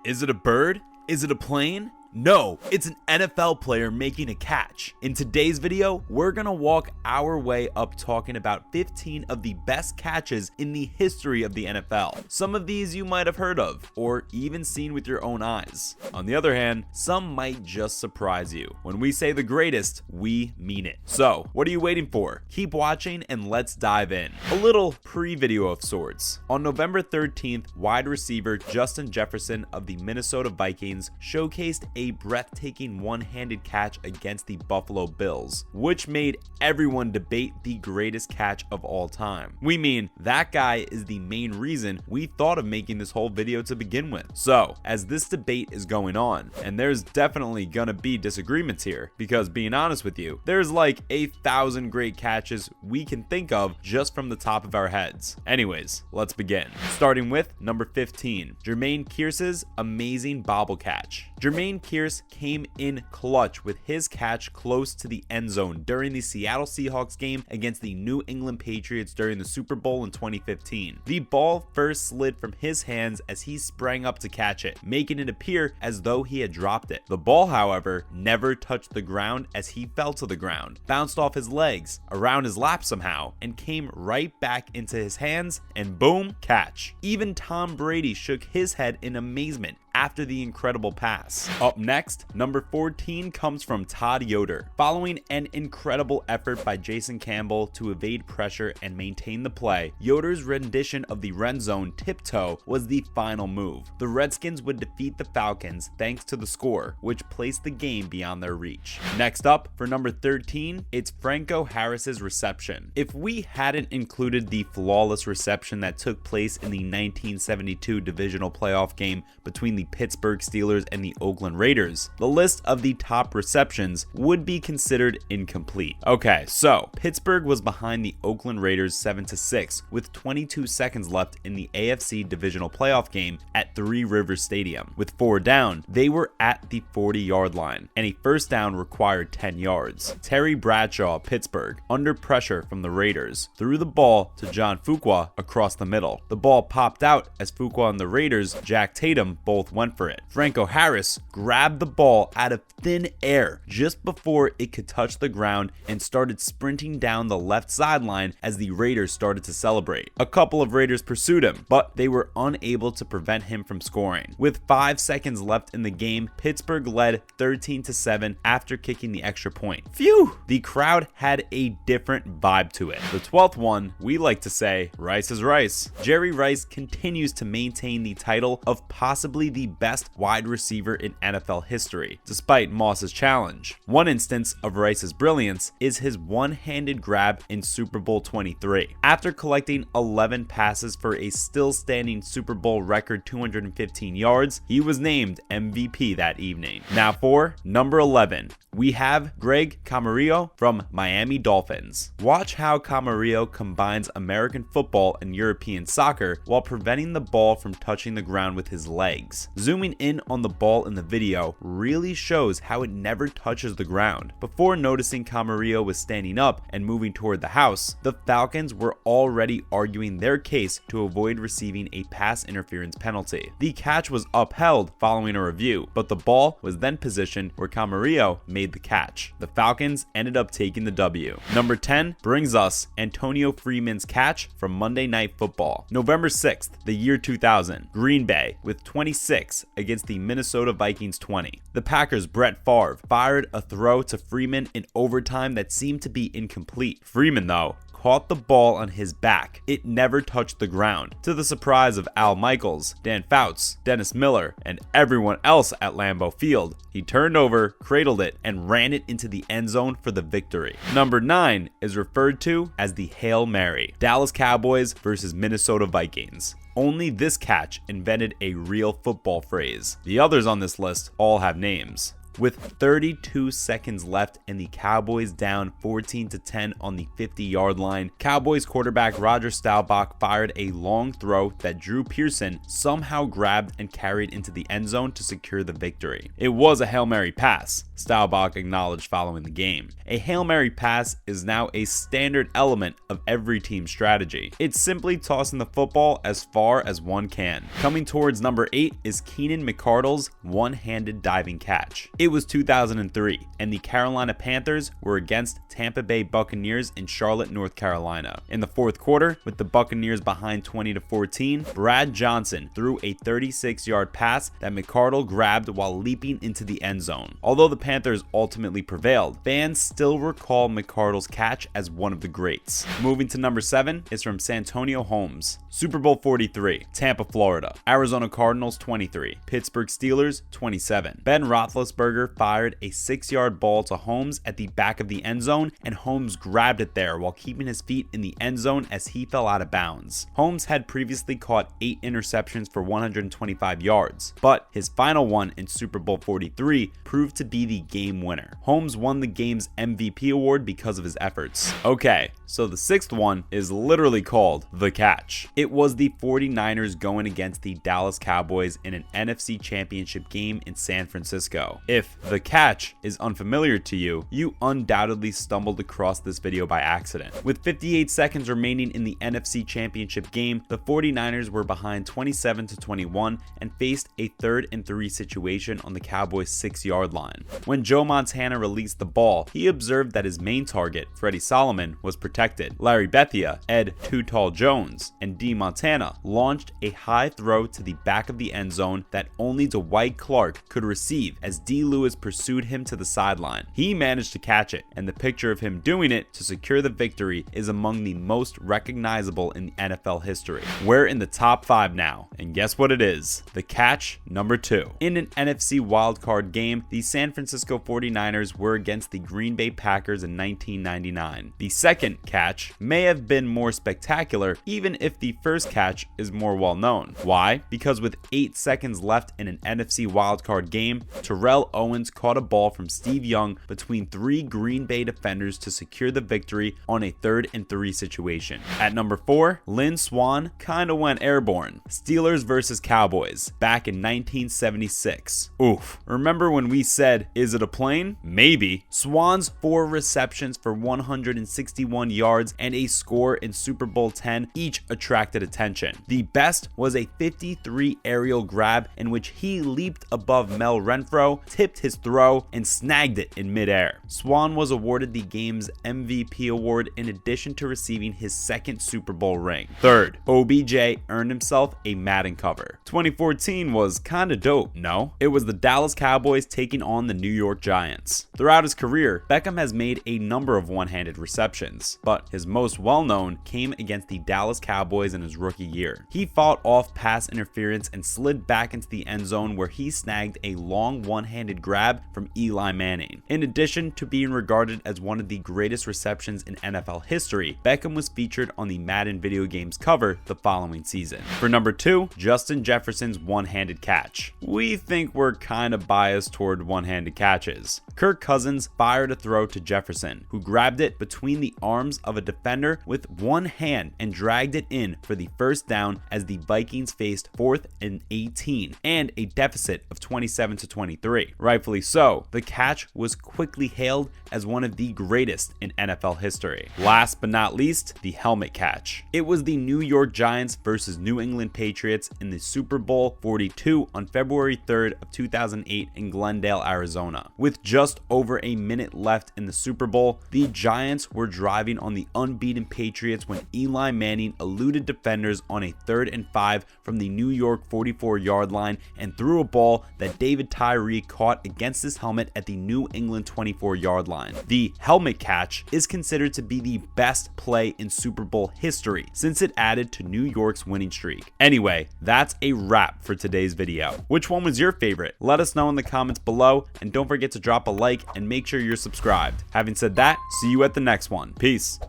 Is it a bird? Is it a plane? No, it's an NFL player making a catch. In today's video, we're gonna walk our way up talking about 15 of the best catches in the history of the NFL. Some of these you might have heard of, or even seen with your own eyes. On the other hand, some might just surprise you. When we say the greatest, we mean it. So, what are you waiting for? Keep watching and let's dive in. A little pre-video of sorts. On November 13th, wide receiver Justin Jefferson of the Minnesota Vikings showcased a breathtaking one-handed catch against the Buffalo Bills, which made everyone debate the greatest catch of all time. We mean, that guy is the main reason we thought of making this whole video to begin with. So, as this debate is going on, and there's definitely gonna be disagreements here, because being honest with you, there's like 1,000 great catches we can think of just from the top of our heads. Anyways, let's begin. Starting with number 15, Jermaine Kearse's amazing bobble catch. Jermaine Kearse came in clutch with his catch close to the end zone during the Seattle Seahawks game against the New England Patriots during the Super Bowl in 2015. The ball first slid from his hands as he sprang up to catch it, making it appear as though he had dropped it. The ball, however, never touched the ground as he fell to the ground, bounced off his legs, around his lap somehow, and came right back into his hands, and boom, catch. Even Tom Brady shook his head in amazement after the incredible pass. Up next, number 14 comes from Todd Yoder. Following an incredible effort by Jason Campbell to evade pressure and maintain the play, Yoder's rendition of the red zone tiptoe was the final move. The Redskins would defeat the Falcons thanks to the score, which placed the game beyond their reach. Next up, for number 13, it's Franco Harris's reception. If we hadn't included the flawless reception that took place in the 1972 divisional playoff game between the Pittsburgh Steelers and the Oakland Raiders, the list of the top receptions would be considered incomplete. Okay, so Pittsburgh was behind the Oakland Raiders 7-6 with 22 seconds left in the AFC divisional playoff game at Three Rivers Stadium. With 4 down, they were at the 40-yard line, and a first down required 10 yards. Terry Bradshaw of Pittsburgh, under pressure from the Raiders, threw the ball to John Fuqua across the middle. The ball popped out as Fuqua and the Raiders' Jack Tatum both went for it. Franco Harris grabbed the ball out of thin air just before it could touch the ground and started sprinting down the left sideline as the Raiders started to celebrate. A couple of Raiders pursued him, but they were unable to prevent him from scoring. With 5 seconds left in the game, Pittsburgh led 13-7 after kicking the extra point. Phew! The crowd had a different vibe to it. The 12th one, we like to say, Rice is Rice. Jerry Rice continues to maintain the title of possibly the best wide receiver in NFL history, despite Moss's challenge. One instance of Rice's brilliance is his one-handed grab in Super Bowl 23. After collecting 11 passes for a still-standing Super Bowl record 215 yards, he was named MVP that evening. Now for number 11, we have Greg Camarillo from Miami Dolphins. Watch how Camarillo combines American football and European soccer while preventing the ball from touching the ground with his legs. Zooming in on the ball in the video really shows how it never touches the ground. Before noticing Camarillo was standing up and moving toward the house, the Falcons were already arguing their case to avoid receiving a pass interference penalty. The catch was upheld following a review, but the ball was then positioned where Camarillo made the catch. The Falcons ended up taking the W. Number 10 brings us Antonio Freeman's catch from Monday Night Football. November 6th, the year 2000, Green Bay with 26 against the Minnesota Vikings 20. The Packers' Brett Favre fired a throw to Freeman in overtime that seemed to be incomplete. Freeman, though, caught the ball on his back. It never touched the ground. To the surprise of Al Michaels, Dan Fouts, Dennis Miller, and everyone else at Lambeau Field, he turned over, cradled it, and ran it into the end zone for the victory. Number 9 is referred to as the Hail Mary. Dallas Cowboys versus Minnesota Vikings. Only this catch invented a real football phrase. The others on this list all have names. With 32 seconds left and the Cowboys down 14-10 on the 50-yard line, Cowboys quarterback Roger Staubach fired a long throw that Drew Pearson somehow grabbed and carried into the end zone to secure the victory. It was a Hail Mary pass, Staubach acknowledged following the game. A Hail Mary pass is now a standard element of every team's strategy. It's simply tossing the football as far as one can. Coming towards number 8 is Keenan McCardle's one-handed diving catch. It was 2003, and the Carolina Panthers were against Tampa Bay Buccaneers in Charlotte, North Carolina. In the fourth quarter, with the Buccaneers behind 20-14, Brad Johnson threw a 36-yard pass that McCardle grabbed while leaping into the end zone. Although the Panthers ultimately prevailed, fans still recall McCardle's catch as one of the greats. Moving to number 7 is from Santonio Holmes. Super Bowl 43, Tampa, Florida. Arizona Cardinals 23, Pittsburgh Steelers 27. Ben Roethlisberger fired a 6-yard ball to Holmes at the back of the end zone, and Holmes grabbed it there while keeping his feet in the end zone as he fell out of bounds. Holmes had previously caught 8 interceptions for 125 yards, but his final one in Super Bowl 43 proved to be the game winner. Holmes won the game's MVP award because of his efforts. Okay, so the 6th one is literally called the catch. It was the 49ers going against the Dallas Cowboys in an NFC Championship game in San Francisco. If the catch is unfamiliar to you, you undoubtedly stumbled across this video by accident. With 58 seconds remaining in the NFC Championship game, the 49ers were behind 27-21 and faced a 3rd and 3 situation on the Cowboys' 6-yard line. When Joe Montana released the ball, he observed that his main target, Freddie Solomon, was protected. Larry Bethia, Ed Too Tall Jones, and D. Montana launched a high throw to the back of the end zone that only Dwight Clark could receive as D. Lewis pursued him to the sideline. He managed to catch it, and the picture of him doing it to secure the victory is among the most recognizable in NFL history. We're in the top 5 now, and guess what it is? The catch number 2. In an NFC wildcard game, the San Francisco 49ers were against the Green Bay Packers in 1999. The second catch may have been more spectacular, even if the first catch is more well known. Why? Because with 8 seconds left in an NFC wildcard game, Terrell Owens caught a ball from Steve Young between 3 Green Bay defenders to secure the victory on a 3rd and 3 situation. At number 4, Lynn Swann kinda went airborne. Steelers versus Cowboys back in 1976. Oof. Remember when we said, is it a plane? Maybe. Swann's 4 receptions for 161 yards and a score in Super Bowl 10 each attracted attention. The best was a 53 aerial grab in which he leaped above Mel Renfro, tipped his throw, and snagged it in midair. Swann was awarded the game's MVP award in addition to receiving his 2nd Super Bowl ring. 3rd, OBJ earned himself a Madden cover. 2014 was kinda dope, no? It was the Dallas Cowboys taking on the New York Giants. Throughout his career, Beckham has made a number of one-handed receptions, but his most well-known came against the Dallas Cowboys in his rookie year. He fought off pass interference and slid back into the end zone where he snagged a long one-handed grab from Eli Manning. In addition to being regarded as one of the greatest receptions in NFL history, Beckham was featured on the Madden video game's cover the following season. For number 2, Justin Jefferson's one-handed catch. We think we're kind of biased toward one-handed catches. Kirk Cousins fired a throw to Jefferson, who grabbed it between the arms of a defender with one hand and dragged it in for the first down as the Vikings faced 4th and 18 and a deficit of 27-23. Rightfully so, the catch was quickly hailed as one of the greatest in NFL history. Last but not least, the helmet catch. It was the New York Giants versus New England Patriots in the Super Bowl 42 on February 3rd of 2008 in Glendale, Arizona. With just over a minute left in the Super Bowl, the Giants were driving on the unbeaten Patriots when Eli Manning eluded defenders on a 3rd and 5 from the New York 44-yard line and threw a ball that David Tyree caught against his helmet at the New England 24-yard line. The helmet catch is considered to be the best play in Super Bowl history since it added to New York's winning streak. Anyway, that's a wrap for today's video. Which one was your favorite? Let us know in the comments below, and don't forget to drop a like and make sure you're subscribed. Having said that, see you at the next one. Peace.